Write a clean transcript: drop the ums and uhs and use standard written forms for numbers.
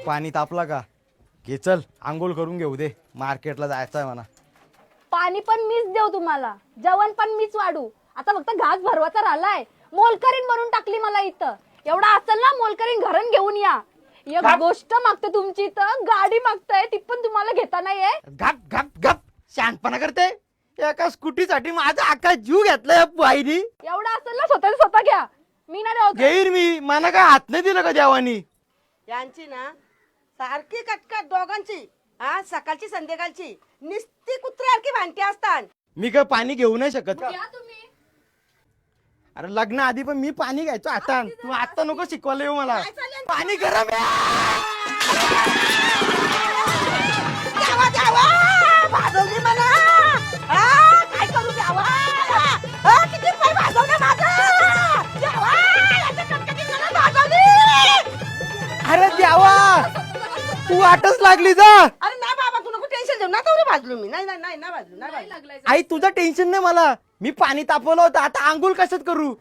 पाणी तापला का? घे चल आंघोळ करून घेऊ दे, मार्केटला जायचं आहे म्हणा. पाणी पण मीच देऊ तुम्हाला, जेवण पण मीच वाढू. आता फक्त घास भरवाचा राहिलाय. मोलकरीण बनवून टाकली मला इथं. एवढा असेल ना मोलकरीण घरून घेऊन या. एक गोष्ट मागते तुमची इथं, गाडी मागताय, ती पण तुम्हाला घेता नाहीये. गप गप गप, शांतपणा करते. एका स्कूटीसाठी माझा अख्खा जीव घेतलाय बाईनी. एवढा असेल ना स्वतः घ्या, मी ना देऊ. घेईन मी, मला काय हात नाही दिलं का देवानी. यांची ना सारखी कटकट दोघांची. हा सकाळची संध्याकाळची निस्ती कुत्र्यासारखी भांडती असतात. मी काय पाणी घेऊ नाही शकत का? घ्या तुम्ही. अरे लग्न आधी पण मी पाणी घ्यायचो. आता तू आता नको शिकवायला येऊ मला. काय चाललंय? पाणी गरम आहे. द्यावा द्यावा भाजवली मला. हा, काय करू द्यावा. हा, किती रुपये भाजवलं माझं. द्यावा, याच्या कटकटीत मला भाजवली. अरे द्यावा, तू वाटच लागली जा. अरे नाही बाबा तू नको टेन्शन घेऊ ना, तेवढं भाजलो मी. नाही भाजलो. आई तुझं टेन्शन नाही मला. मी पाणी तापवलं होतं, आता आंघोळ कशात करू?